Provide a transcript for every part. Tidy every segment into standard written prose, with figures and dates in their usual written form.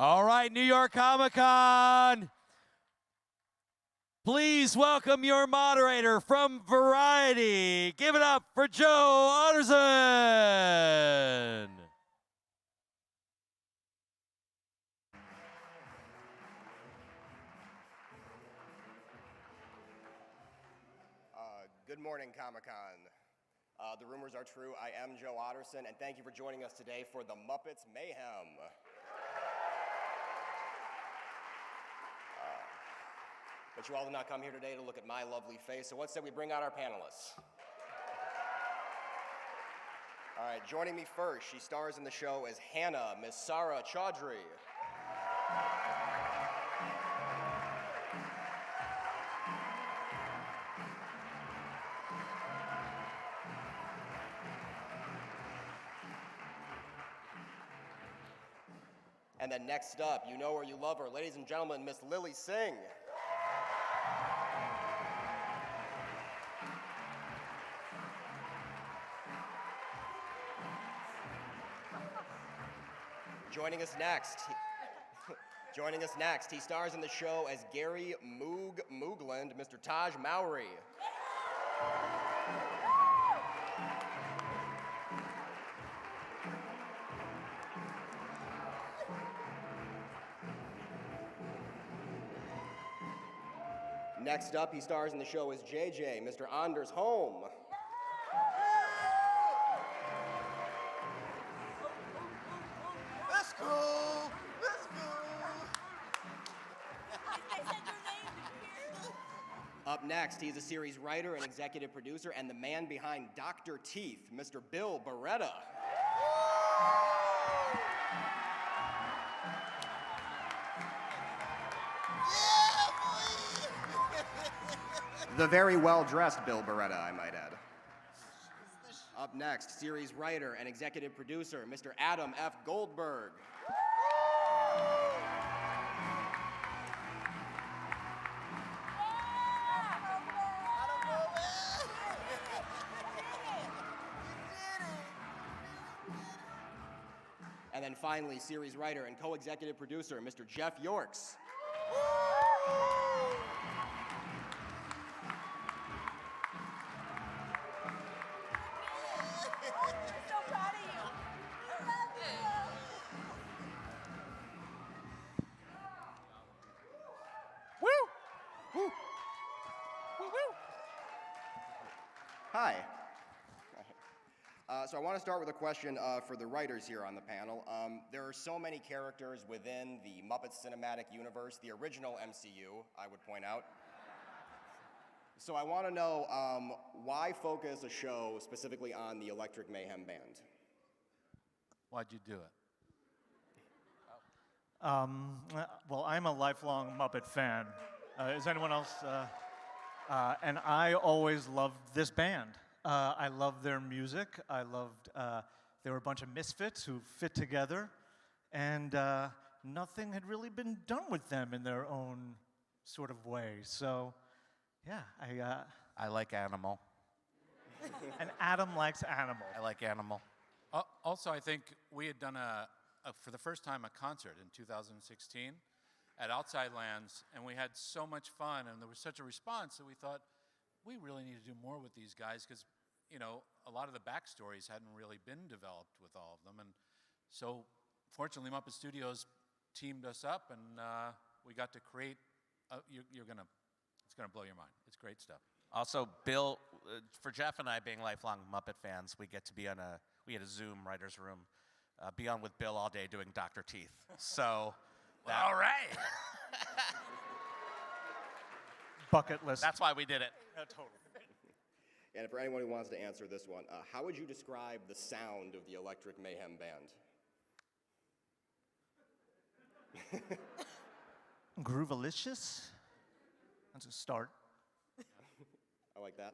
All right, New York Comic Con. Please welcome your moderator from Variety. Give it up for Joe Otterson. Good morning, Comic-Con. The rumors are true. I am Joe Otterson, and thank you for joining us today for the Muppets Mayhem. But you all did not come here today to look at my lovely face, so what say we bring out our panelists? All right, joining me first, she stars in the show as Hannah, Miss Sarah Chaudhry. And then next up, you know her, you love her, ladies and gentlemen, Miss Lily Singh. Joining us next, he stars in the show as Gary Moogland, Mr. Taj Mowry. Next up, he stars in the show as JJ, Mr. Anders Holm. Let's go! Let's go! I said your name, did you hear? Up next, he's a series writer and executive producer and the man behind Dr. Teeth, Mr. Bill Beretta. The very well-dressed Bill Beretta, I might add. Up next, series writer and executive producer, Mr. Adam F. Goldberg. And then finally, series writer and co-executive producer, Mr. Jeff Yorks. Hi. So I want to start with a question for the writers here on the panel. There are so many characters within the Muppets Cinematic Universe, the original MCU, I would point out. So I want to know why focus a show specifically on the Electric Mayhem band? Why'd you do it? Well, I'm a lifelong Muppet fan. Is anyone else? And I always loved this band. I loved their music. I loved, they were a bunch of misfits who fit together, and nothing had really been done with them in their own sort of way. So, yeah, I like Animal. and Adam likes Animal. I like Animal. Also, I think we had done for the first time, a concert in 2016 at Outside Lands, and we had so much fun, and there was such a response that we thought, we really need to do more with these guys, because, you know, a lot of the backstories hadn't really been developed with all of them, and so, fortunately, Muppet Studios teamed us up, and we got to create, it's gonna blow your mind. It's great stuff. Also, Bill, for Jeff and I being lifelong Muppet fans, we get to be we had a Zoom writer's room, be on with Bill all day doing Dr. Teeth. So, All right. Bucket list. That's why we did it. Totally. And for anyone who wants to answer this one, how would you describe the sound of the Electric Mayhem band? Groovalicious? That's a start. I like that.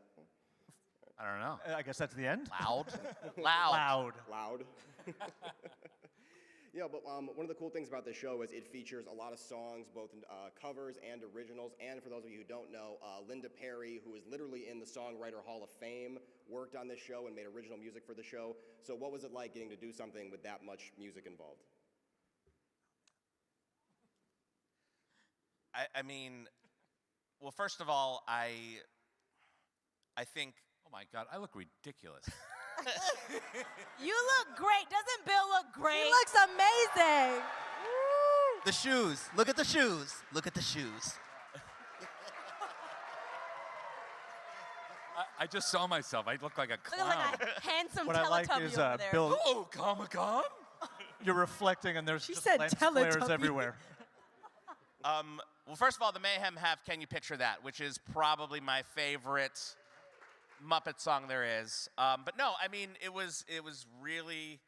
I don't know. I guess that's the end. Loud. Loud. Loud. Yeah, but one of the cool things about this show is it features a lot of songs, both covers and originals. And for those of you who don't know, Linda Perry, who is literally in the Songwriter Hall of Fame, worked on this show and made original music for the show. So what was it like getting to do something with that much music involved? I mean, well, first of all, I think Oh my God, I look ridiculous. You look great. Doesn't Bill look great? He looks amazing. The shoes. Look at the shoes. Look at the shoes. I just saw myself. I look like a Look clown. like a handsome What I like Teletubby is over there. Bill, Oh, Comic-Con? you're reflecting and there's She just said lens flares Teletubby. everywhere. well, first of all, the Mayhem have "Can You Picture That," which is probably my favorite Muppet song there is. But no, I mean, it was really,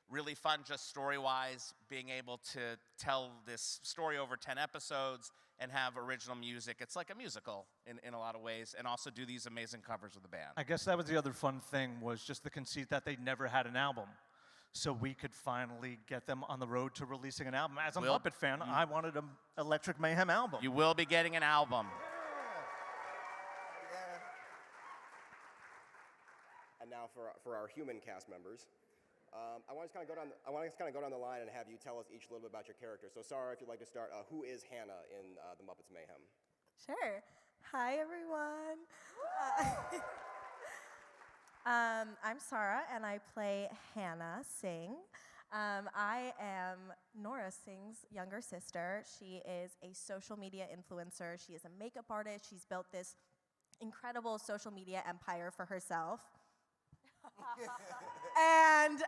really fun just story-wise, being able to tell this story over 10 episodes and have original music. It's like a musical in a lot of ways, and also do these amazing covers with the band. I guess that was the other fun thing, was just the conceit that they never had an album. So we could finally get them on the road to releasing an album. As a Will, Muppet fan, I wanted an Electric Mayhem album. You will be getting an album. And now for our human cast members, I want to kind of go down the line and have you tell us each a little bit about your character. So Sarah, if you'd like to start, who is Hannah in the Muppets Mayhem? Sure. Hi, everyone. I'm Sarah, and I play Hannah Singh. I am Nora Singh's younger sister. She is a social media influencer. She is a makeup artist. She's built this incredible social media empire for herself. And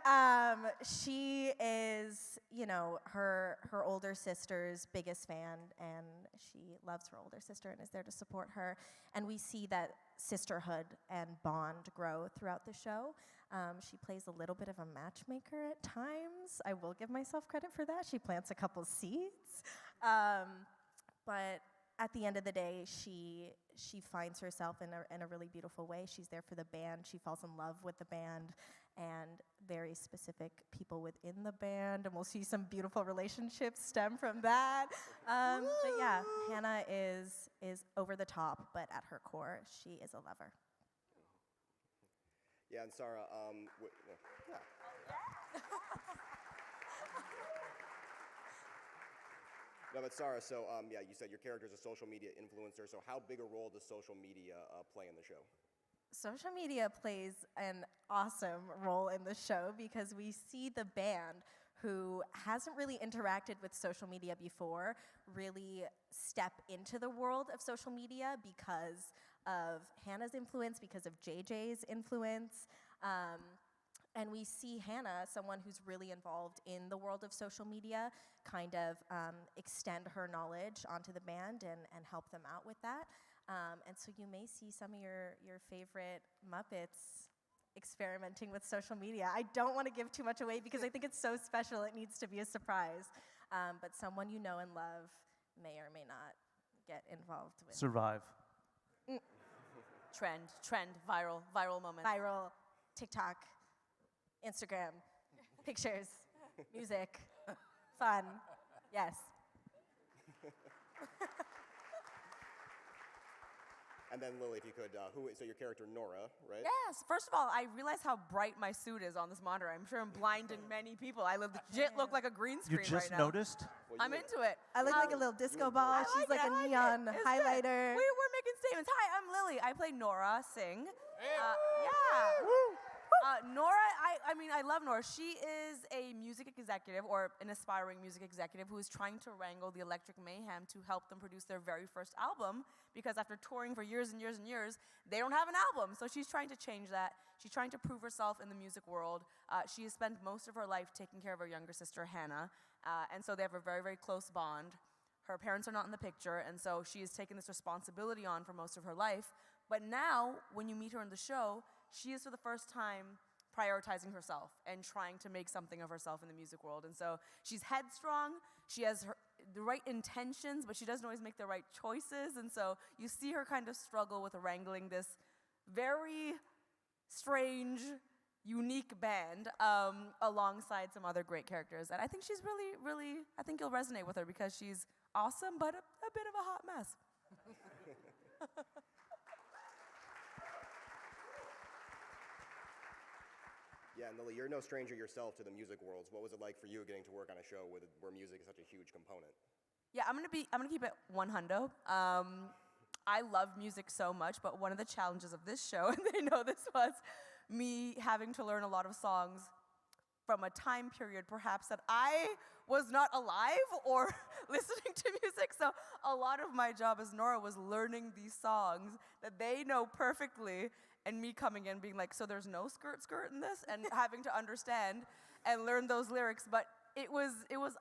she is, you know, her older sister's biggest fan, and she loves her older sister and is there to support her. And we see that sisterhood and bond grow throughout the show. She plays a little bit of a matchmaker at times. I will give myself credit for that. She plants a couple seeds. But at the end of the day, she finds herself in a really beautiful way. She's there for the band. She falls in love with the band and very specific people within the band, and we'll see some beautiful relationships stem from that. But yeah, Hannah is over the top, but at her core, she is a lover. Yeah, and Sarah, yeah. No, but Sarah, so yeah, you said your character is a social media influencer. So how big a role does social media play in the show? Social media plays an awesome role in the show because we see the band, who hasn't really interacted with social media before, really step into the world of social media because of Hannah's influence, because of JJ's influence. And we see Hannah, someone who's really involved in the world of social media, kind of extend her knowledge onto the band and help them out with that. And so you may see some of your favorite Muppets experimenting with social media. I don't want to give too much away because I think it's so special, it needs to be a surprise. But someone you know and love may or may not get involved with. Survive. Trend, viral moment. Viral, TikTok, Instagram, pictures, music, fun, yes. And then Lily, if you could, so your character Nora, right? Yes. First of all, I realize how bright my suit is on this monitor. I'm sure I'm blinding many people. I legit look like a green You screen just right now. noticed? Well, I'm into it. I look like a little disco ball. I She's like like it, I a like neon it. It's highlighter. good. We're making statements. Hi, I'm Lily. I play Nora Singh. Yeah. Nora, I mean, I love Nora. She is a music executive, or an aspiring music executive, who is trying to wrangle the Electric Mayhem to help them produce their very first album, because after touring for years and years and years, they don't have an album. So she's trying to change that. She's trying to prove herself in the music world. She has spent most of her life taking care of her younger sister, Hannah, and so they have a very, very close bond. Her parents are not in the picture, and so she has taken this responsibility on for most of her life. But now, when you meet her in the show, she is for the first time prioritizing herself and trying to make something of herself in the music world. And so she's headstrong, she has the right intentions, but she doesn't always make the right choices. And so you see her kind of struggle with wrangling this very strange, unique band alongside some other great characters. And I think she's really, really, I think you'll resonate with her because she's awesome, but a bit of a hot mess. Yeah, and Lily, you're no stranger yourself to the music worlds. What was it like for you getting to work on a show where music is such a huge component? Yeah, I'm gonna keep it 100. I love music so much, but one of the challenges of this show, and they know this, was me having to learn a lot of songs from a time period perhaps that I was not alive or listening to music. So a lot of my job as Nora was learning these songs that they know perfectly, and me coming in being like, so there's no skirt skirt in this, and having to understand and learn those lyrics. But it was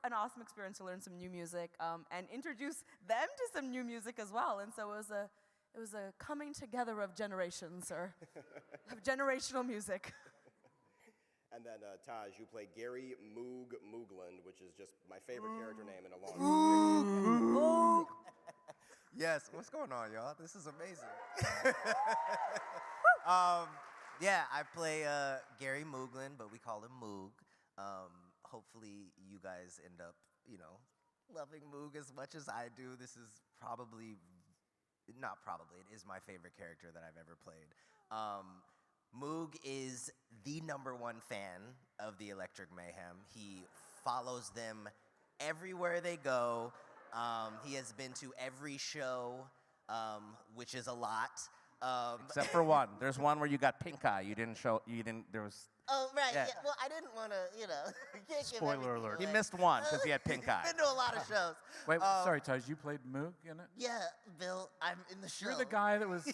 an awesome experience to learn some new music and introduce them to some new music as well. And so it was a coming together of generations, or of generational music. And then Taj, you play Gary Moogland, which is just my favorite character name in a long time. Yes, what's going on, y'all? This is amazing. Yeah, I play Gary Moogland, but we call him Moog. Hopefully you guys end up, loving Moog as much as I do. This is not probably, it is my favorite character that I've ever played. Moog is the #1 fan of the Electric Mayhem. He follows them everywhere they go. He has been to every show, which is a lot. Except for one. There's one where you got pink eye. There was... Oh, right. Yeah. Yeah. Well, I didn't want to, can't give Spoiler everything alert. He away. missed one because he had pink eye. Been to a lot of shows. Wait, sorry, Taj, you played Moog in it? Yeah, Bill, I'm in the show. You're the guy that was...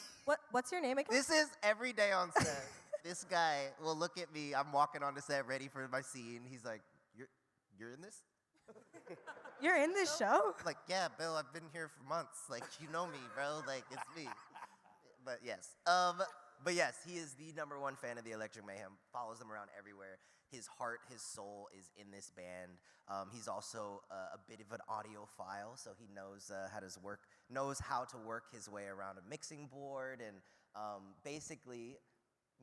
What's your name again? This is every day on set. This guy will look at me. I'm walking onto set ready for my scene. He's like, "You're in this?" You're in this show? Like, yeah, Bill, I've been here for months. Like, you know me, bro. Like, it's me. But yes. But yes, he is the #1 fan of the Electric Mayhem. Follows them around everywhere. His heart, his soul is in this band. He's also a bit of an audiophile, so he knows how to work his way around a mixing board, and basically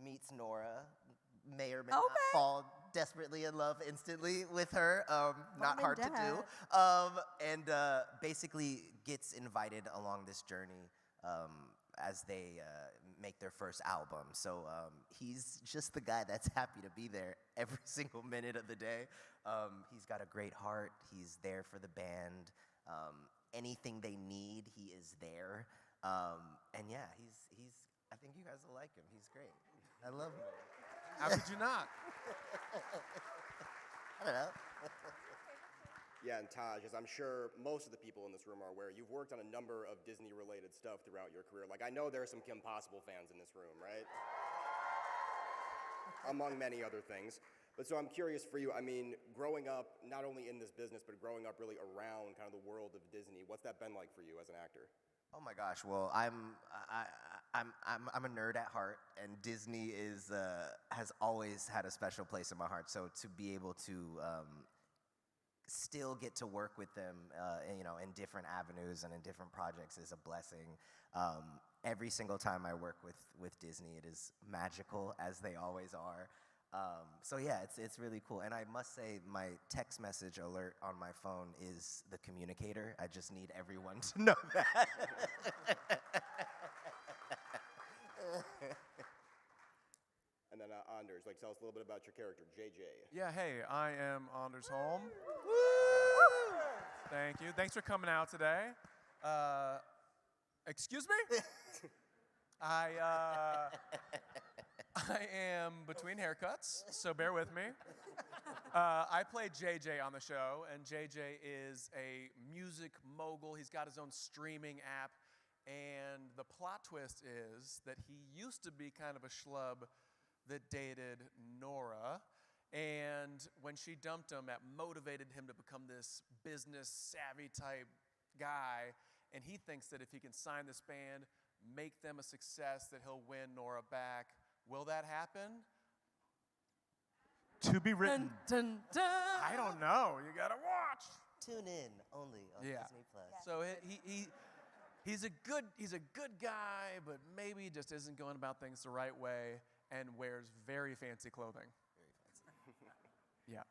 meets Nora. May or may not fall desperately in love instantly with her. Not hard to do. And basically gets invited along this journey as they make their first album. So he's just the guy that's happy to be there every single minute of the day. He's got a great heart. He's there for the band. Anything they need, he is there. And yeah, he's. I think you guys will like him. He's great. I love him. How could you not? I don't know. Yeah, and Taj, as I'm sure most of the people in this room are aware, you've worked on a number of Disney-related stuff throughout your career. Like, I know there are some Kim Possible fans in this room, right? Among many other things. But so I'm curious for you, I mean, growing up, not only in this business, but growing up really around kind of the world of Disney, what's that been like for you as an actor? Oh my gosh! Well, I'm a nerd at heart, and Disney has always had a special place in my heart. So to be able to still get to work with them, in different avenues and in different projects is a blessing. Every single time I work with Disney, it is magical, as they always are. So yeah, it's really cool. And I must say, my text message alert on my phone is the communicator. I just need everyone to know that. And then Anders, tell us a little bit about your character, JJ. Yeah, hey, I am Anders Holm. Thank you. Thanks for coming out today. Excuse me? I am between haircuts, so bear with me. I play JJ on the show, and JJ is a music mogul. He's got his own streaming app, and the plot twist is that he used to be kind of a schlub that dated Nora, and when she dumped him, that motivated him to become this business-savvy type guy, and he thinks that if he can sign this band, make them a success, that he'll win Nora back. Will that happen? To be written. Dun, dun, dun. I don't know. You gotta watch. Tune in only on Disney Plus. So he's a good guy, but maybe just isn't going about things the right way and wears very fancy clothing. Very fancy. Yeah.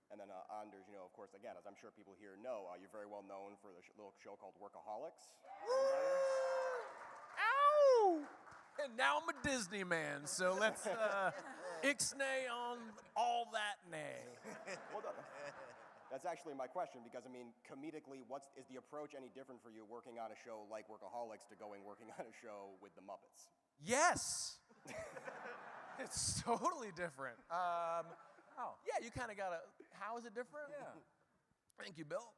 And then Anders, of course, again, as I'm sure people here know, you're very well known for the little show called Workaholics. Ow! And now I'm a Disney man, so let's ixnay on all that nay. Well done. That's actually my question, because I mean, comedically, is the approach any different for you working on a show like Workaholics to working on a show with the Muppets? Yes. It's totally different. Yeah, you kind of gotta. How is it different? Yeah. Thank you, Bill.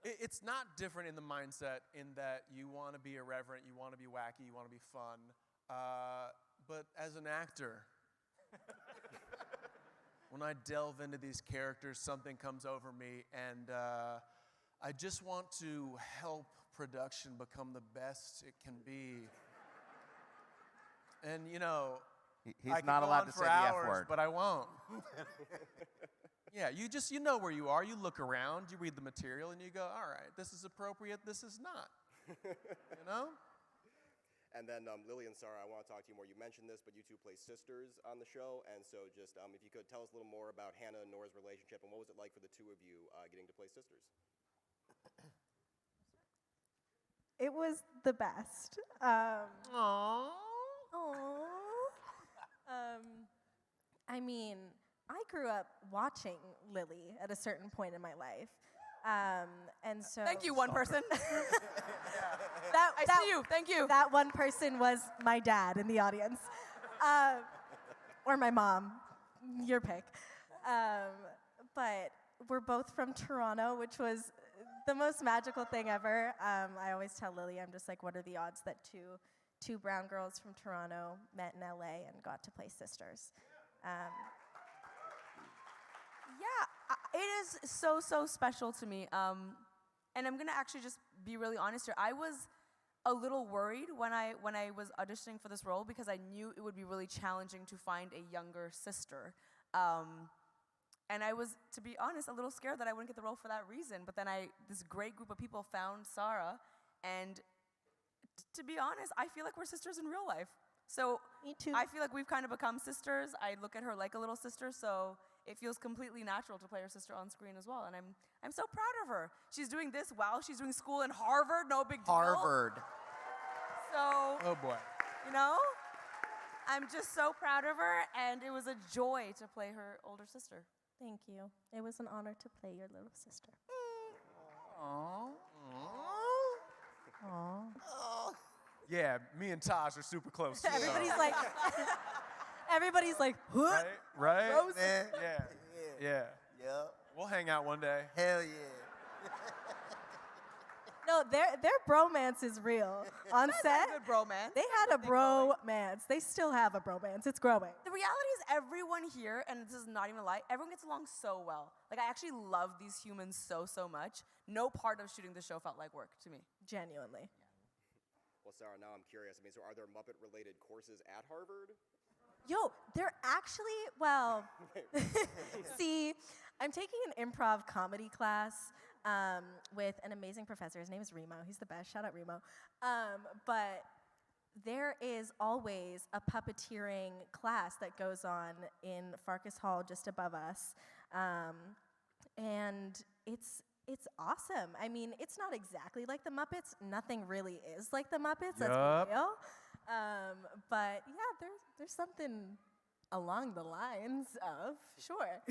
It's not different in the mindset in that you want to be irreverent, you want to be wacky, you want to be fun. But as an actor, when I delve into these characters, something comes over me, and I just want to help production become the best it can be. And you know, He's I could not go allowed on to for say the F hours, word. but I won't. Yeah, you know where you are. You look around, you read the material, and you go, all right, this is appropriate, this is not. You know? And then Lily and Sarah, I want to talk to you more. You mentioned this, but you two play sisters on the show, and so just if you could tell us a little more about Hannah and Nora's relationship, and what was it like for the two of you getting to play sisters? It was the best. Aww. I mean, I grew up watching Lily at a certain point in my life. And so Thank you, one person. I see you. Thank you. That one person was my dad in the audience. Or my mom. Your pick. But we're both from Toronto, which was the most magical thing ever. I always tell Lily, I'm just like, what are the odds that two brown girls from Toronto met in LA and got to play sisters? Yeah, it is so special to me. And I'm gonna actually just be really honest here. I was a little worried when I was auditioning for this role, because I knew it would be really challenging to find a younger sister. And I was, to be honest, a little scared that I wouldn't get the role for that reason. But then this great group of people found Sarah, and to be honest, I feel like we're sisters in real life. So Me too. I feel like we've kind of become sisters. I look at her like a little sister, so it feels completely natural to play her sister on screen as well. And I'm so proud of her. She's doing this while she's doing school in Harvard, no big deal. Harvard. So, Oh boy. you know, I'm just so proud of her, and it was a joy to play her older sister. Thank you. It was an honor to play your little sister. Yeah, me and Taj are super close. too. Everybody's like, what? Right? Man. Yeah. Yep. We'll hang out one day. Hell yeah. No, their bromance is real. On set, Good bromance. they had a bromance. They still have a bromance. It's growing. The reality is everyone here, and this is not even a lie, everyone gets along so well. Like, I actually love these humans so much. No part of shooting the show felt like work to me. Genuinely. Well, Sarah, now I'm curious. I mean, so are there Muppet-related courses at Harvard? Yo, they're actually, well, see, I'm taking an improv comedy class with an amazing professor. His name is Remo. He's the best. Shout out Remo. But there is always a puppeteering class that goes on in Farkas Hall just above us. And it's awesome. I mean, it's not exactly like the Muppets. Nothing really is like the Muppets. Let's Yup. be real. But yeah, there's something along the lines of, sure.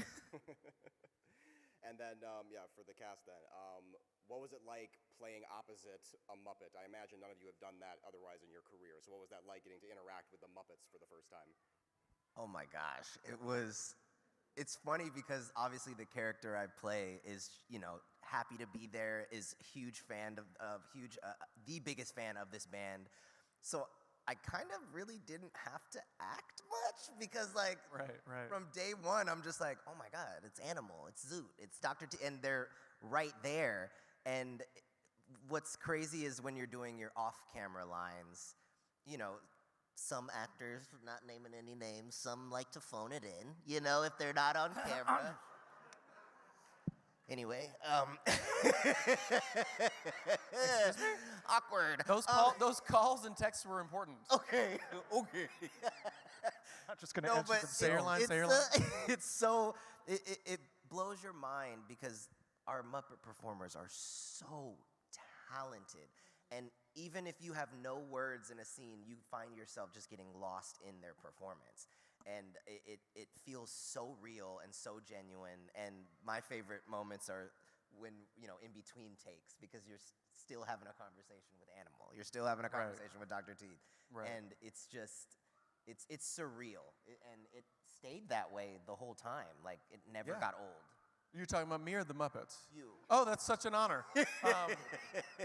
And then, yeah, for the cast then, what was it like playing opposite a Muppet? I imagine none of you have done that otherwise in your career. So what was that like, getting to interact with the Muppets for the first time? Oh my gosh, it's funny because obviously the character I play is, happy to be there, is huge fan the biggest fan of this band. So I kind of really didn't have to act much because Right. from day one, I'm just like, oh my God, it's Animal, it's Zoot, it's Dr. T, and they're right there. And what's crazy is when you're doing your off-camera lines, some actors, not naming any names, some like to phone it in, if they're not on camera. Anyway, awkward. Those calls and texts were important. Okay. Not just gonna answer the Say your line, say your line. It blows your mind because our Muppet performers are so talented. And even if you have no words in a scene, you find yourself just getting lost in their performance. and it feels so real and so genuine. And my favorite moments are when, in between takes, because you're still having a conversation with Animal. You're still having a conversation with Dr. Teeth. Right. And it's just, it's surreal. And it stayed that way the whole time. Like, it never got old. You're talking about me or the Muppets? You. Oh, that's such an honor.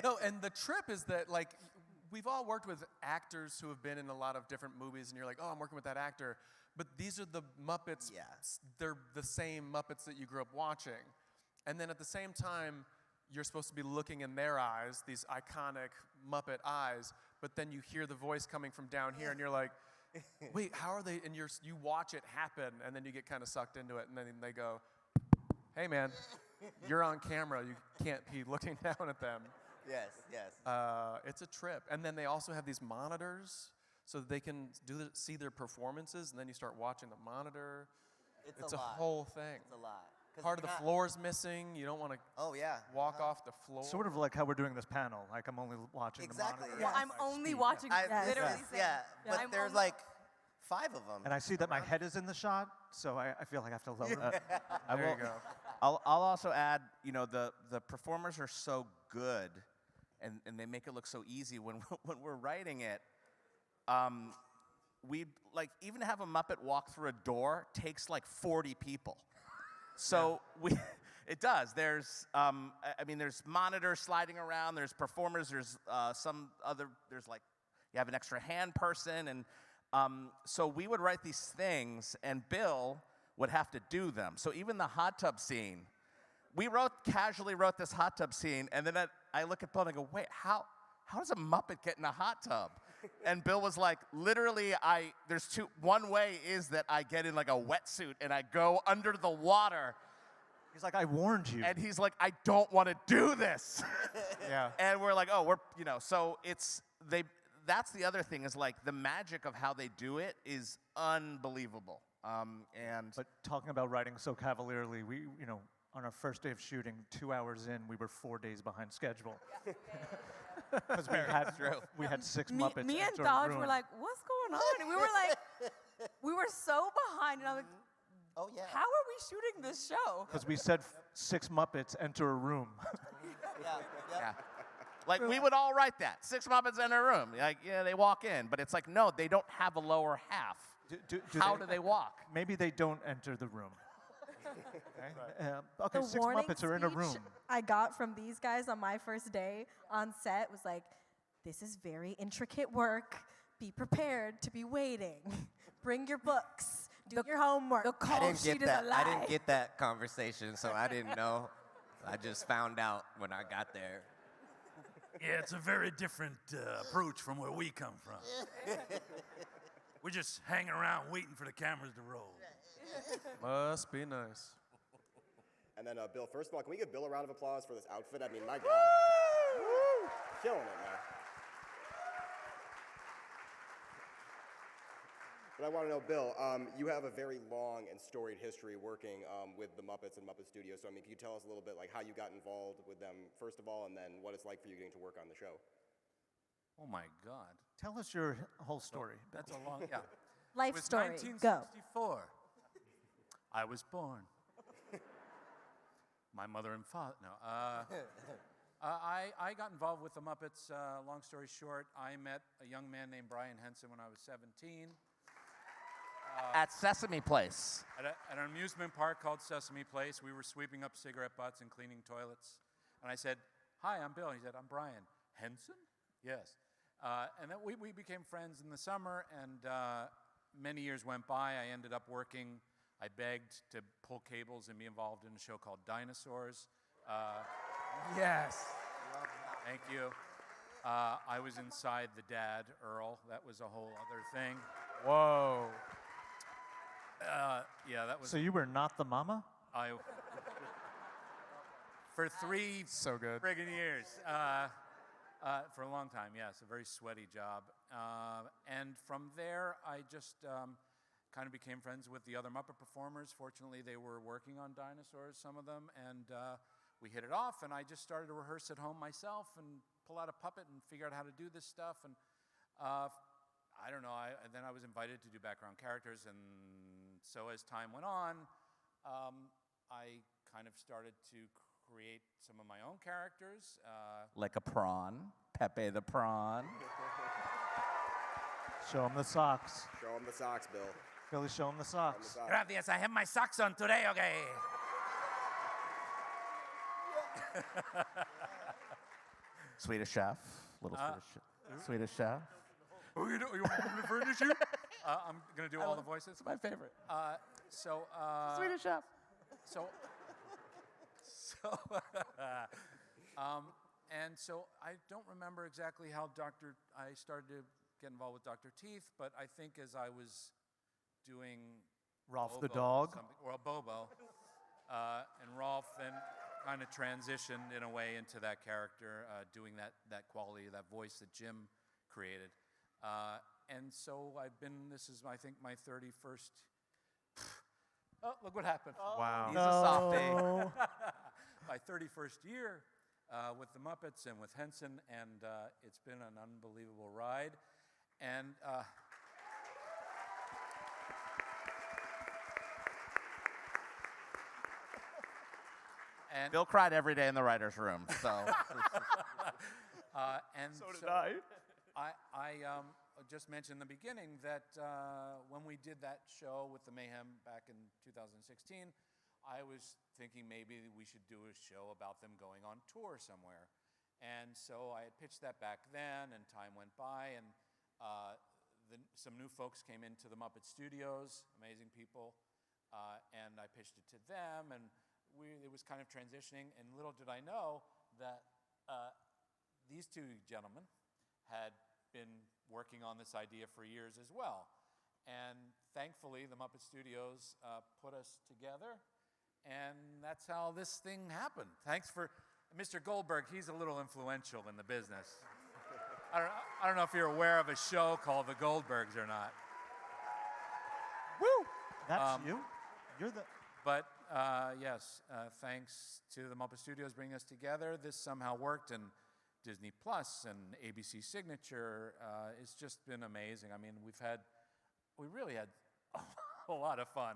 No, and the trip is that, like, we've all worked with actors who have been in a lot of different movies, and you're like, oh, I'm working with that actor. But these are the Muppets. Yeah. They're the same Muppets that you grew up watching. And then at the same time, you're supposed to be looking in their eyes, these iconic Muppet eyes, but then you hear the voice coming from down here, and you're like, wait, how are they? And you watch it happen, and then you get kind of sucked into it, and then they go, hey, man, you're on camera. You can't be looking down at them. Yes, yes. It's a trip. And then they also have these monitors so that they can see their performances, and then you start watching the monitor. It's a whole thing. It's a lot. Part of the floor's missing. You don't want to walk off the floor. Sort of like how we're doing this panel. Like I'm only watching the monitor. Well, I'm only watching, literally. But there's like 5 of them. And I see that my head is in the shot, so I feel like I have to lower it. There you go. I'll also add, the performers are so good, and they make it look so easy when we're writing it. We like even have a Muppet walk through a door takes like 40 people. So it does. There's, there's monitors sliding around. There's performers. There's there's like, you have an extra hand person. And so we would write these things, and Bill would have to do them. So even the hot tub scene, we casually wrote this hot tub scene, and then I look at Bill and I go, wait, how does a Muppet get in a hot tub? And Bill was like, literally, one way is that I get in like a wetsuit and I go under the water. He's like, I warned you. And he's like, I don't want to do this. Yeah. And we're like, so that's the other thing is like the magic of how they do it is unbelievable. But talking about writing so cavalierly, we, on our first day of shooting, 2 hours in, we were 4 days behind schedule. Because we had 6 Muppets. Me and enter a Dodge room. were like, what's going on? And we were like, we were so behind. And I was like, Oh, yeah. how are we shooting this show? Because we said 6 Muppets enter a room. Yeah. Like, we would all write that. 6 Muppets in a room. Like, yeah, they walk in. But it's like, no, they don't have a lower half. How do they walk? Maybe they don't enter the room. Okay, The 6 warning Muppets are in a room. speech I got from these guys on my first day on set was like, this is very intricate work. Be prepared to be waiting. Bring your books. Do your homework. The call sheet is a lie. I didn't get that conversation, so I didn't know. I just found out when I got there. Yeah, it's a very different approach from where we come from. We're just hanging around waiting for the cameras to roll. Must be nice. And then, Bill, first of all, can we give Bill a round of applause for this outfit? I mean, my God. Killing it, man. But I want to know, Bill, you have a very long and storied history working with the Muppets and Muppet Studios. So, I mean, can you tell us a little bit, like, how you got involved with them, first of all, and then what it's like for you getting to work on the show? Oh, my God. Tell us your whole story. That's a long, yeah. Life It was story. 1964. Go. I was born. My mother and father, no. I got involved with the Muppets, long story short. I met a young man named Brian Henson when I was 17. At Sesame Place. At an amusement park called Sesame Place. We were sweeping up cigarette butts and cleaning toilets. And I said, hi, I'm Bill. He said, I'm Brian. Henson? Yes. And then we became friends in the summer, and many years went by. I ended up working. I begged to pull cables and be involved in a show called Dinosaurs. Yes. Thank you. I was inside the dad, Earl. That was a whole other thing. Whoa. Yeah, that was. So you were not the mama? For 3 So good. friggin' years. For a long time, yes, a very sweaty job. And from there, I just kind of became friends with the other Muppet performers. Fortunately, they were working on Dinosaurs, some of them, and we hit it off, and I just started to rehearse at home myself and pull out a puppet and figure out how to do this stuff. And I don't know. And then I was invited to do background characters, and so as time went on, I kind of started to create some of my own characters. Like a prawn, Pepe the prawn. Show him the socks. Show him the socks, Bill. Billy, show him the socks. Gracias, I have my socks on today, okay? Swedish chef, little Swedish chef. Oh, you want me to furnish you? I'm going to do all the voices. It's my favorite. Swedish chef. And so I don't remember exactly how I started to get involved with Dr. Teeth, but I think as I was doing Rolf the Bobo dog. or Bobo, and Rolf then kind of transitioned in a way into that character, doing that quality, that voice that Jim created. And so this is, I think, my 31st. Oh, look what happened. Wow. He's a softie. My 31st year with the Muppets and with Henson, and it's been an unbelievable ride. And Bill cried every day in the writer's room, so. and So did I. I just mentioned in the beginning that when we did that show with the Mayhem back in 2016, I was thinking maybe we should do a show about them going on tour somewhere. And so I had pitched that back then, and time went by, and some new folks came into the Muppet Studios, amazing people, and I pitched it to them, and it was kind of transitioning, and little did I know that these two gentlemen had been working on this idea for years as well. And thankfully, the Muppet Studios put us together, and that's how this thing happened. Thanks for Mr. Goldberg. He's a little influential in the business. I don't know if you're aware of a show called The Goldbergs or not. Woo! That's you. You're the. But yes, thanks to the Muppet Studios bringing us together, this somehow worked, and Disney Plus and ABC Signature, it's just been amazing. I mean, we really had a lot of fun.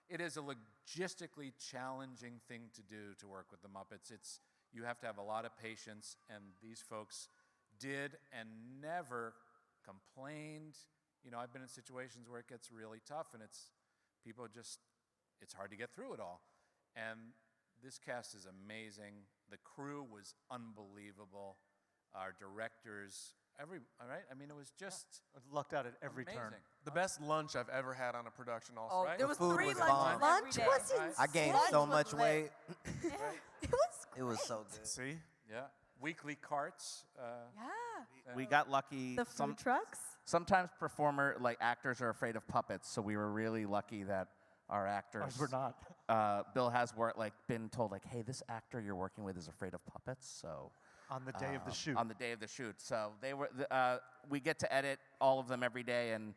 It is a logistically challenging thing to do to work with the Muppets. You have to have a lot of patience, and these folks did and never complained. You know, I've been in situations where it gets really tough, and it's hard to get through it all. And this cast is amazing. The crew was unbelievable. Our directors, right? I mean, it was just Lucked out at every turn. amazing. The best lunch I've ever had on a production, also, Oh, right? there was food 3 was lunches bomb. every Lunch day. was Right. insane. I gained Lunch so was much lit. weight. It was It was so good. See? Yeah. Weekly carts. Yeah. We got lucky. the food trucks. Sometimes actors are afraid of puppets, so we were really lucky that our actors. Ours were not. Bill has been told hey, this actor you're working with is afraid of puppets, so. On the day of the shoot. On the day of the shoot, so we get to edit all of them every day, and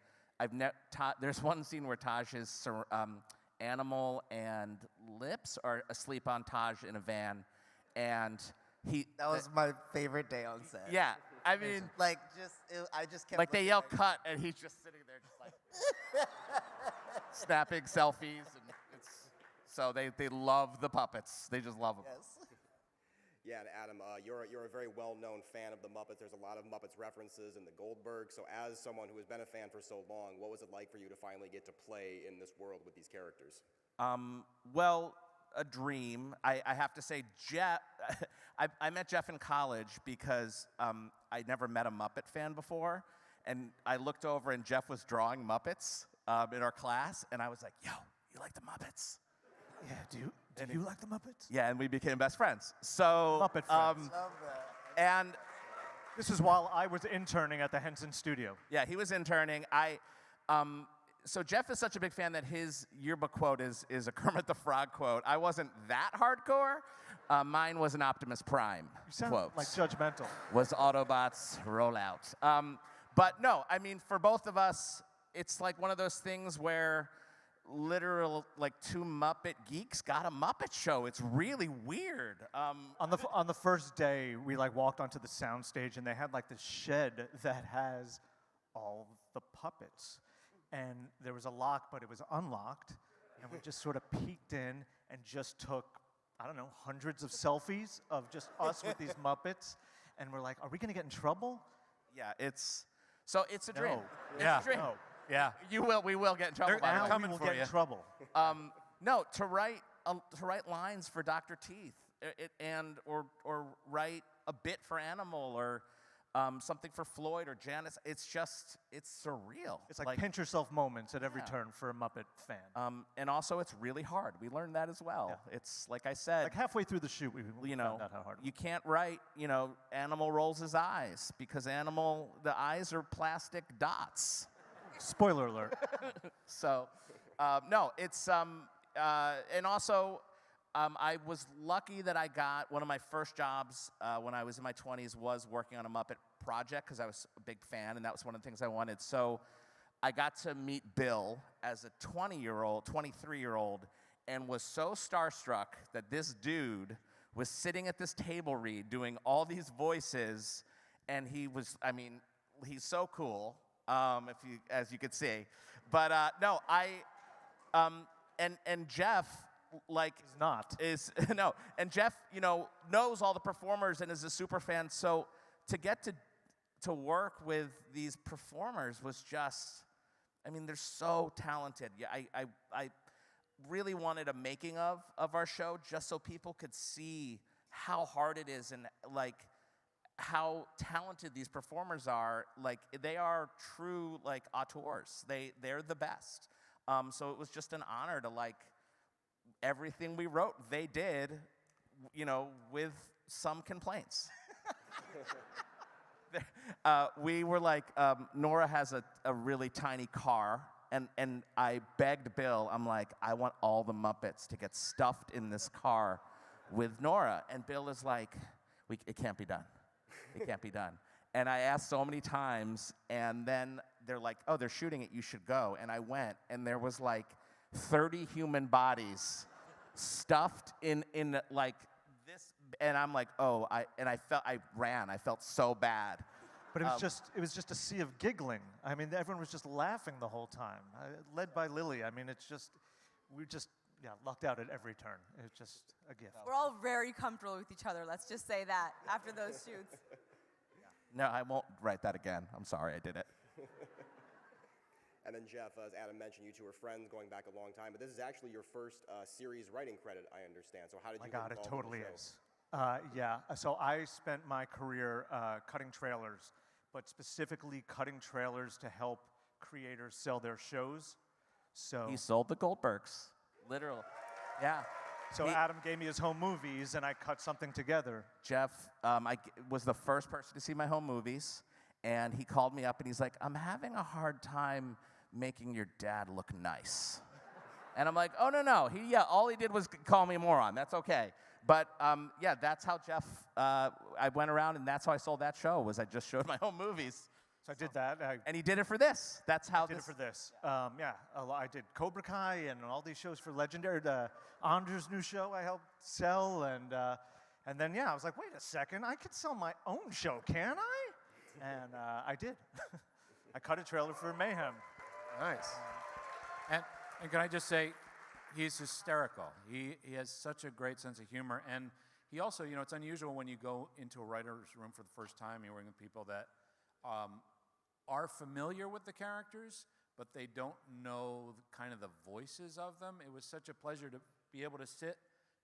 there's one scene where Taj's animal and Lips are asleep on Taj in a van, and That was my favorite day on set. yeah, I mean, I just kept they looking yell like- cut, and he's just sitting there just like snapping selfies, and so they love the puppets. They just love them. Yes. Yeah, and Adam, you're a very well-known fan of the Muppets. There's a lot of Muppets references in the Goldberg. So as someone who has been a fan for so long, what was it like for you to finally get to play in this world with these characters? Well, a dream. I have to say, Jeff. I met Jeff in college because I never met a Muppet fan before, and I looked over and Jeff was drawing Muppets in our class, and I was like, "Yo, you like the Muppets?" Yeah, do you like the Muppets? Yeah, and we became best friends. So Muppet friends. Love that. and This is while I was interning at the Henson studio. yeah, he was interning. So Jeff is such a big fan that his yearbook quote is a Kermit the Frog quote. I wasn't that hardcore. Mine was an Optimus Prime You sound quote. like judgmental. Was Autobots roll out. But no, I mean, for both of us, it's like one of those things where literal, two Muppet geeks got a Muppet show. It's really weird. On the first day, we walked onto the sound stage, and they had this shed that has all the puppets. And there was a lock, but it was unlocked. And we just sort of peeked in and just took, I don't know, hundreds of selfies of just us with these Muppets. And we're like, are we going to get in trouble? Yeah, it's a dream. No. It's Yeah. a dream. No. Yeah. We will get in trouble. by the Now way. coming we will for get you. in trouble. No, to write lines for Dr. Teeth, or write a bit for Animal, or something for Floyd or Janice. It's surreal. It's like pinch yourself moments at every Yeah. turn for a Muppet fan. And also it's really hard. We learned that as well. Yeah. It's like I said, Like halfway through the shoot, we found out how hard it was. you can't write, Animal rolls his eyes because the eyes are plastic dots. Spoiler alert. So, no, it's, and also, I was lucky that I got one of my first jobs when I was in my 20s was working on a Muppet project because I was a big fan, and that was one of the things I wanted. So I got to meet Bill as a 23-year-old, and was so starstruck that this dude was sitting at this table read doing all these voices, and he's so cool, as you could see. But no, and Jeff, like, He's not. no, and Jeff, knows all the performers and is a super fan. So to get to work with these performers was just, they're so talented. Yeah, I really wanted a making of our show just so people could see how hard it is and like how talented these performers are. Like, they are true like auteurs. They're the best. So it was just an honor to everything we wrote, they did, with some complaints. We were like, Nora has a really tiny car, and I begged Bill, I'm like, I want all the Muppets to get stuffed in this car with Nora. And Bill is like, it can't be done. It can't be done. And I asked so many times, and then they're like, oh, they're shooting it, you should go. And I went, and there was like 30 human bodies stuffed in like this, and I'm like, oh, I ran. I felt so bad. But it was just a sea of giggling. Everyone was just laughing the whole time, led by Lily. We lucked out at every turn. It was just a gift. We're all very comfortable with each other. Let's just say that after those shoots. No, I won't write that again. I'm sorry, I did it. And then Jeff, as Adam mentioned, you two are friends going back a long time, but this is actually your first series writing credit, I understand. So how did you get involved it totally in the show? is. Yeah, so I spent my career cutting trailers, but specifically cutting trailers to help creators sell their shows. So He sold the Goldbergs, literal. Yeah. So Adam gave me his home movies, and I cut something together. Jeff, was the first person to see my home movies, and he called me up, and he's like, I'm having a hard time making your dad look nice. And I'm like, oh, no. All he did was call me a moron. That's okay. But, that's how Jeff, I went around, and that's how I sold that show, was I just showed my home movies. So I did that. And he did it for this. That's how I did it for this. I did Cobra Kai and all these shows for Legendary. Andrew's new show I helped sell, and then I was like, wait a second, I could sell my own show, can I? And I did. I cut a trailer for Mayhem. Nice. And can I just say, he's hysterical. He has such a great sense of humor, and he also, it's unusual when you go into a writer's room for the first time, you're working with people that are familiar with the characters, but they don't know kind of the voices of them. It was such a pleasure to be able to sit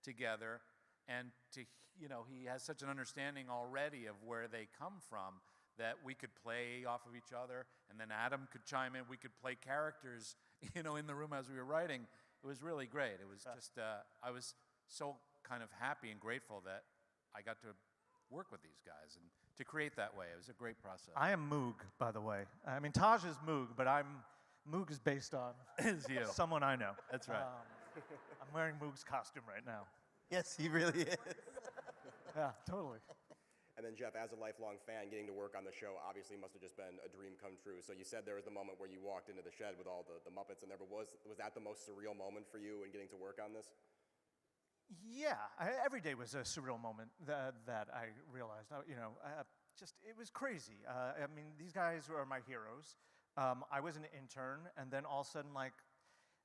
together and to, he has such an understanding already of where they come from that we could play off of each other, and then Adam could chime in. We could play characters, in the room as we were writing. It was really great. It was just, I was so kind of happy and grateful that I got to work with these guys and to create that way. It was a great process. I am Moog, by the way. Taj is Moog, but Moog is based on Is you. someone I know. That's right. I'm wearing Moog's costume right now. Yes, he really is. Yeah, totally. And then Jeff, as a lifelong fan, getting to work on the show obviously must have just been a dream come true. So you said there was the moment where you walked into the shed with all the Muppets in there, but was that the most surreal moment for you in getting to work on this? Yeah, every day was a surreal moment that I realized. It was crazy. These guys are my heroes. I was an intern, and then all of a sudden, like,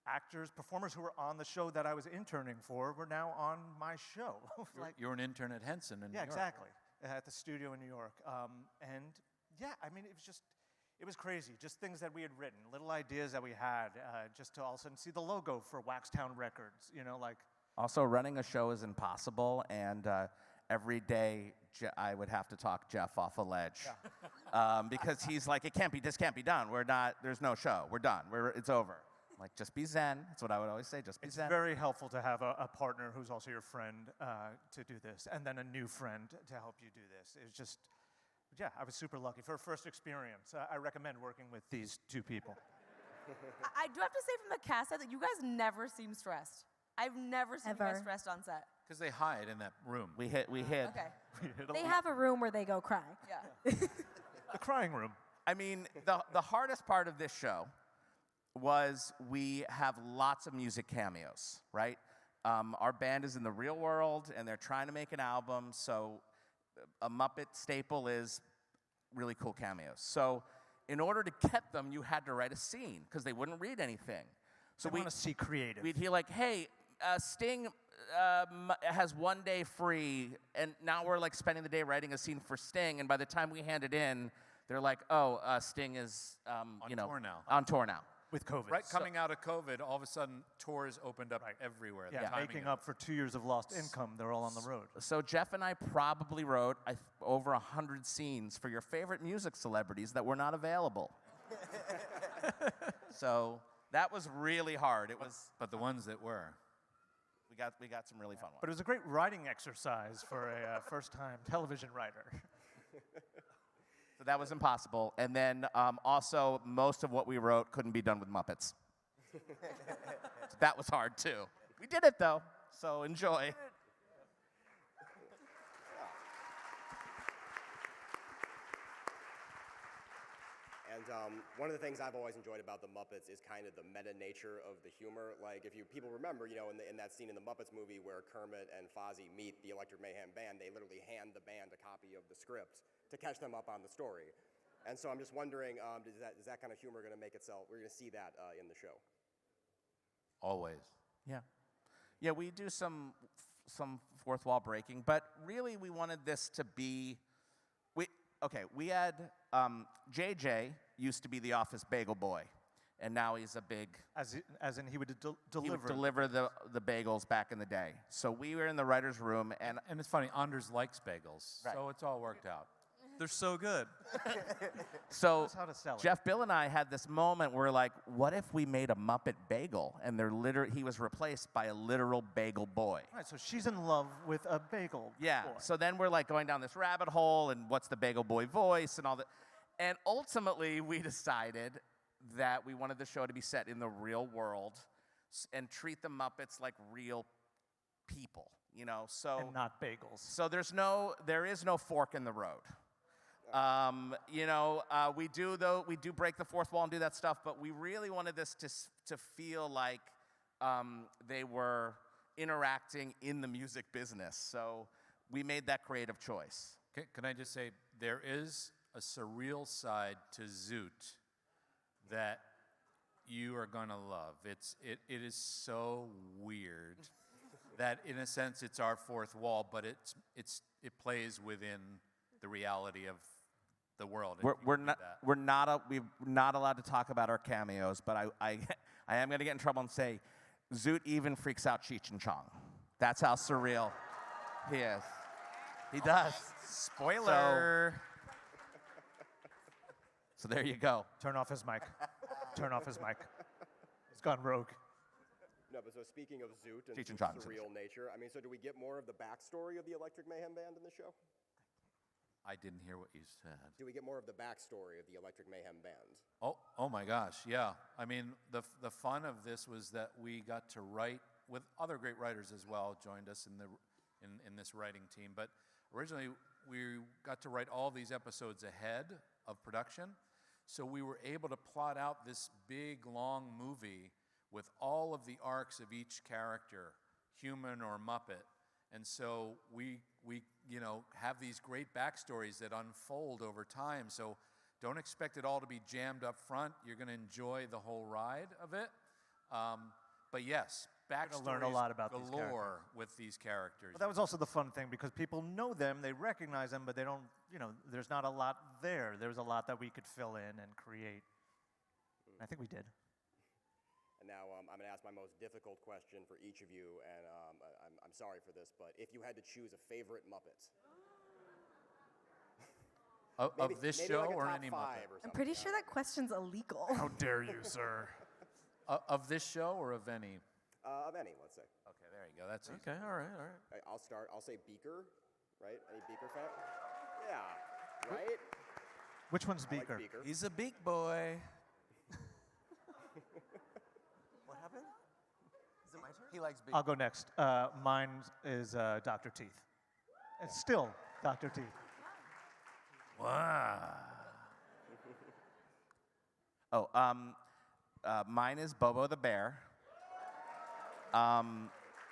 actors, performers who were on the show that I was interning for were now on my show. Like, You're an intern at Henson in New York. yeah, exactly, at the studio in New York. And yeah, I mean, it was crazy. Just things that we had written, little ideas that we had, just to all of a sudden see the logo for Waxtown Records, you know, like. Also, running a show is impossible, and every day I would have to talk Jeff off a ledge because he's like, this can't be done. There's no show. We're done. It's over. I'm like, just be zen. That's what I would always say. Just be zen. It's very helpful to have a partner who's also your friend to do this, and then a new friend to help you do this. It was just, yeah, I was super lucky. For a first experience, I recommend working with these two people. I do have to say from the cast side that you guys never seem stressed. I've never seen you guys stressed on set. Because they hide in that room. We hid. Okay. They have a room where they go cry. Yeah. The crying room. I mean, the hardest part of this show was we have lots of music cameos, right? Our band is in the real world, and they're trying to make an album, so a Muppet staple is really cool cameos. So in order to get them, you had to write a scene, because they wouldn't read anything. So we want to see creative. We'd hear like, hey, Sting has 1 day free, and now we're like spending the day writing a scene for Sting, and by the time we hand it in, they're like, oh, Sting is tour now. On tour now. With COVID. Right, coming out of COVID, all of a sudden, tours opened up everywhere. Yeah, making up for 2 years of lost income. They're all on the road. So Jeff and I probably wrote over 100 scenes for your favorite music celebrities that were not available. So that was really hard. It was, but the ones that were. We got some really fun ones. But it was a great writing exercise for a first-time television writer. So that was impossible. And then also, most of what we wrote couldn't be done with Muppets. So that was hard, too. We did it, though, so enjoy. And one of the things I've always enjoyed about the Muppets is kind of the meta nature of the humor. Like, if people remember, you know, in that scene in the Muppets movie where Kermit and Fozzie meet the Electric Mayhem band, they literally hand the band a copy of the script to catch them up on the story. And so I'm just wondering, is that kind of humor going to make itself? We're going to see that in the show. Always. Yeah. Yeah, we do some fourth wall breaking, but really we wanted this to be, we had JJ used to be the office bagel boy, and now he's a big... As in he would deliver... He would deliver the bagels back in the day. So we were in the writer's room, and it's funny, Anders likes bagels, right. So it's all worked out. They're so good. So how to sell it. Jeff, Bill, and I had this moment where like, what if we made a Muppet bagel, and he was replaced by a literal bagel boy. Right, so she's in love with a bagel Yeah, boy. so then we're like going down this rabbit hole, and what's the bagel boy voice and all that. And ultimately, we decided that we wanted the show to be set in the real world and treat the Muppets like real people, you know. So and not bagels. So there is no fork in the road. We do break the fourth wall and do that stuff, but we really wanted this to feel like they were interacting in the music business. So we made that creative choice. Can I just say, there is a surreal side to Zoot that you are gonna love. It is so weird that in a sense it's our fourth wall, but it plays within the reality of the world. We're not allowed to talk about our cameos, but I am gonna get in trouble and say Zoot even freaks out Cheech and Chong. That's how surreal he is. He does. Spoiler. So there you go. Turn off his mic. Turn off his mic. He's gone rogue. No, but so speaking of Zoot and Cheech and Chong. surreal nature, I mean, so do we get more of the backstory of the Electric Mayhem band in the show? I didn't hear what you said. Do we get more of the backstory of the Electric Mayhem band? Oh my gosh, yeah. I mean, the fun of this was that we got to write with other great writers as well, joined us in this writing team. But originally, we got to write all these episodes ahead of production. So we were able to plot out this big, long movie with all of the arcs of each character, human or Muppet. And so we have these great backstories that unfold over time. So don't expect it all to be jammed up front. You're going to enjoy the whole ride of it. But yes, backstories learn a lot about these galore with these characters. But that was also the fun thing because people know them, they recognize them, but they don't, there's not a lot there. There's a lot that we could fill in and create. I think we did. And now I'm going to ask my most difficult question for each of you, and I'm sorry for this, but if you had to choose a favorite Muppet. Of this maybe show like a or top any 5 Muppet? or I'm something. pretty sure that question's illegal. How dare you, sir? Of this show or of any? Of any, let's say. Okay, there you go. That's easy. Okay, all right. I'll start. I'll say Beaker, right? Any Beaker fan? Yeah, right? Which one's I like Beaker? Beaker. He's a beak boy. What happened? Is it my turn? He likes beak. I'll go next. Mine is Dr. Teeth. It's still Dr. Teeth. Wow. Oh, mine is Bobo the Bear,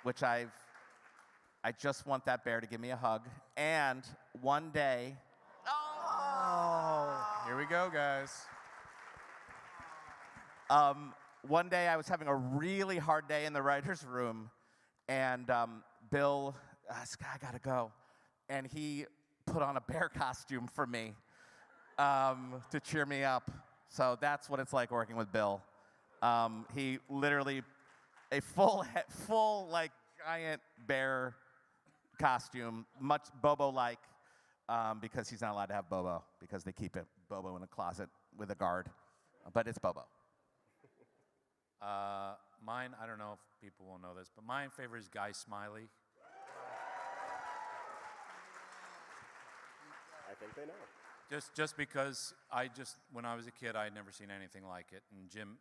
which I just want that bear to give me a hug. And one day, Here we go, guys. one day I was having a really hard day in the writer's room, and Bill, I gotta go. And he put on a bear costume for me to cheer me up. So that's what it's like working with Bill. He literally, a full like giant bear costume, much Bobo-like, because he's not allowed to have Bobo because they keep Bobo in a closet with a guard, but it's Bobo. Mine, I don't know if people will know this, but my favorite is Guy Smiley. I think they know. Just because when I was a kid, I had never seen anything like it. And Jim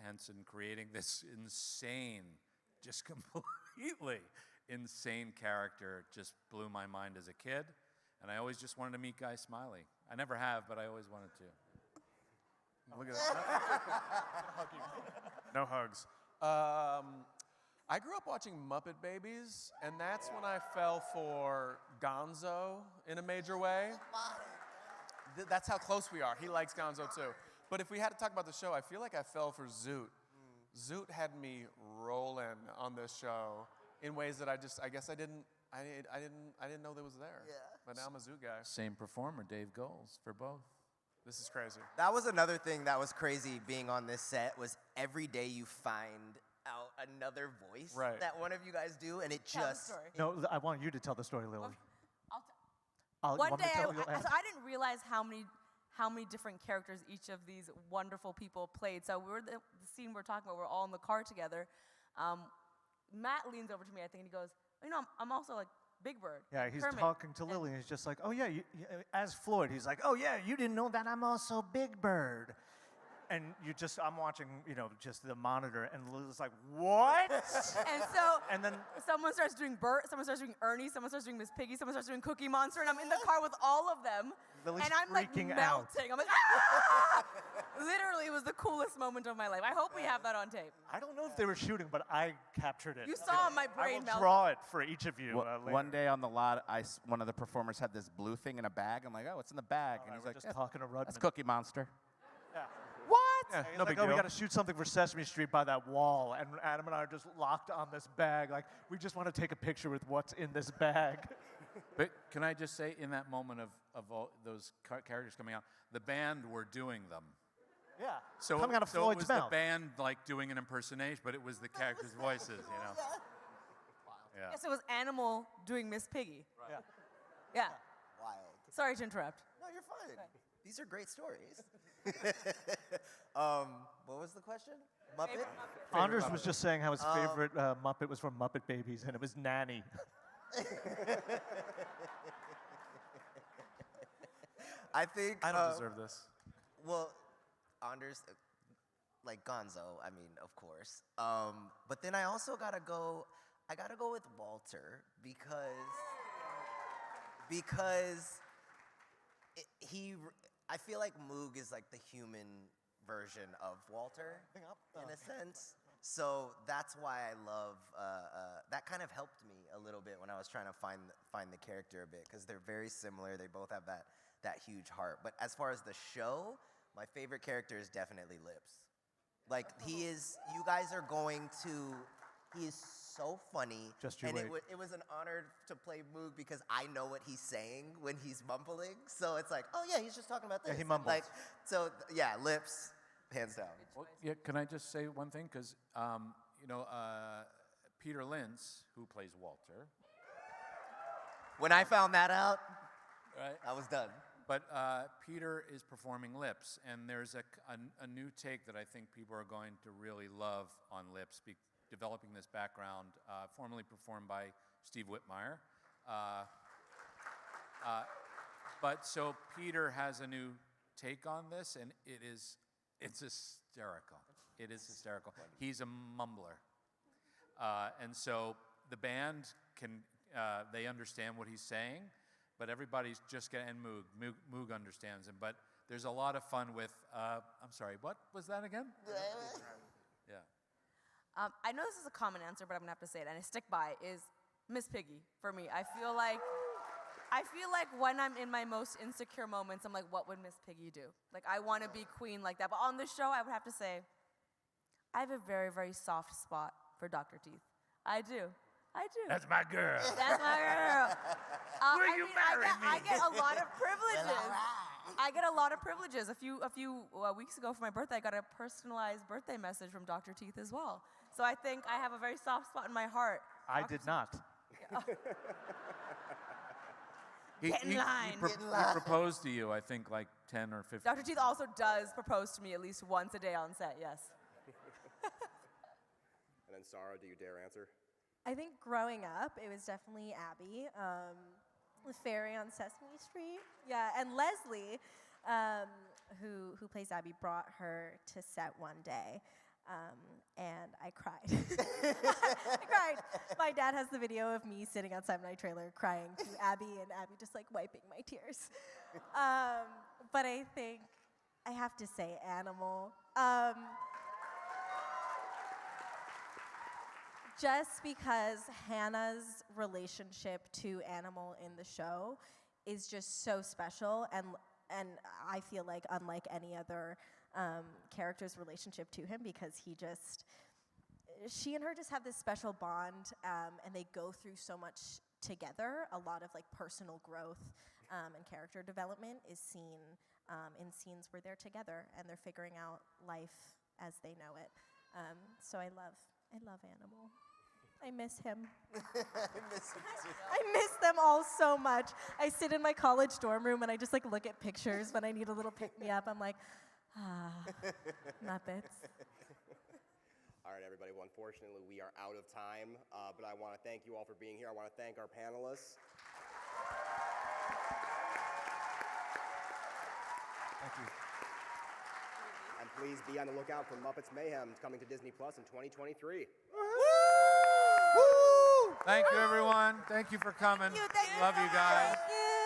Henson creating this insane, just completely insane character just blew my mind as a kid. And I always just wanted to meet Guy Smiley. I never have, but I always wanted to. Look at that. No hugs. I grew up watching Muppet Babies, and that's when I fell for Gonzo in a major way. That's how close we are. He likes Gonzo too. But if we had to talk about the show, I feel like I fell for Zoot. Zoot had me rolling on this show in ways that I guess I didn't know that was there. Yeah. But now I'm a Zoot guy. Same performer, Dave Goelz, for both. This is crazy. That was another thing that was crazy being on this set was every day you find out another voice that one of you guys do, and it Tell the just... story. No, I want you to tell the story, Lily. One day, I so I didn't realize how many different characters each of these wonderful people played. So we were the scene we're talking about. We're all in the car together. Matt leans over to me, I think, and he goes, I'm also like Big Bird. Yeah, he's Kermit." talking to Lily, and he's just like, oh yeah, as Floyd, he's like, oh yeah, you didn't know that I'm also Big Bird. And I'm watching, just the monitor, and Lily's like, what? And then someone starts doing Bert, someone starts doing Ernie, someone starts doing Miss Piggy, someone starts doing Cookie Monster, and I'm in the car with all of them. Lily's and I'm like freaking melting. out. I'm like, ah! Literally, it was the coolest moment of my life. I hope we have that on tape. I don't know if they were shooting, but I captured it. You saw my brain I will melt. draw it for each of you later. One day on the lot, one of the performers had this blue thing in a bag. I'm like, oh, what's in the bag? And he's we're like, just talking to Rudman. that's Cookie Monster. Yeah. Yeah, He's no like, big oh, we deal. got to shoot something for Sesame Street by that wall. And Adam and I are just locked on this bag. Like, we just want to take a picture with what's in this bag. But can I just say, in that moment of all those characters coming out, the band were doing them. Yeah. So, Coming out of so Floyd's it was mouth. the band like doing an impersonation, but it was the characters' voices, Yeah. Yes, it was Animal doing Miss Piggy. Yeah. Yeah. Wild. Sorry to interrupt. No, you're fine. These are great stories. What was the question? Muppet? Anders was just saying how his favorite Muppet was from Muppet Babies, and it was Nanny. I think... I don't deserve this. Well, Anders, like Gonzo, I mean, of course. But then I also gotta go with Walter because I feel like Moog is like the human version of Walter in a sense. So that's why I love, that kind of helped me a little bit when I was trying to find the character a bit, because they're very similar. They both have that huge heart. But as far as the show, my favorite character is definitely Lips. Like, he is, you guys are going to, he is so funny. Just you and wait. it was an honor to play Moog because I know what he's saying when he's mumbling. So it's like, oh yeah, he's just talking about this. Yeah, he mumbles. Like, so yeah, Lips, hands down. Well, yeah, can I just say one thing? Because, Peter Lintz, who plays Walter. When I found that out, Right. I was done. But Peter is performing Lips, and there's a new take that I think people are going to really love on Lips, developing this background, formerly performed by Steve Whitmire. But so Peter has a new take on this, and it's hysterical. It is hysterical. He's a mumbler. And so the band they understand what he's saying, but everybody's just getting, and Moog understands him. But there's a lot of fun with, I'm sorry, what was that again? Yeah. I know this is a common answer, but I'm gonna have to say it, and I stick by, is Miss Piggy for me. I feel like when I'm in my most insecure moments, I'm like, what would Miss Piggy do? Like, I want to be queen like that. But on this show, I would have to say, I have a very, very soft spot for Dr. Teeth. I do. That's my girl. That's my girl. Will you marry me? I get a lot of privileges. I get a lot of privileges. A few weeks ago for my birthday, I got a personalized birthday message from Dr. Teeth as well. So I think I have a very soft spot in my heart. I did not. Get in line. He proposed to you, I think, like 10 or 15. Dr. Teeth also does propose to me at least once a day on set, yes. And then Sarah, do you dare answer? I think growing up, it was definitely Abby, the fairy on Sesame Street. Yeah, and Leslie, who plays Abby, brought her to set one day, and I cried. I cried. My dad has the video of me sitting outside my trailer crying to Abby, and Abby just like wiping my tears. But I think I have to say Animal. Just because Hannah's relationship to Animal in the show is just so special, and I feel like unlike any other character's relationship to him, because she and her just have this special bond, and they go through so much together. A lot of like personal growth and character development is seen in scenes where they're together and they're figuring out life as they know it. So I love Animal. I miss him. I miss them all so much. I sit in my college dorm room and I just like look at pictures when I need a little pick-me-up. I'm like, Muppets. All right, everybody. Well, unfortunately, we are out of time, but I want to thank you all for being here. I want to thank our panelists. Thank you. And please be on the lookout for Muppets Mayhem coming to Disney Plus in 2023. Thank you, everyone. Thank you for coming. Thank you, Love you guys. Thank you.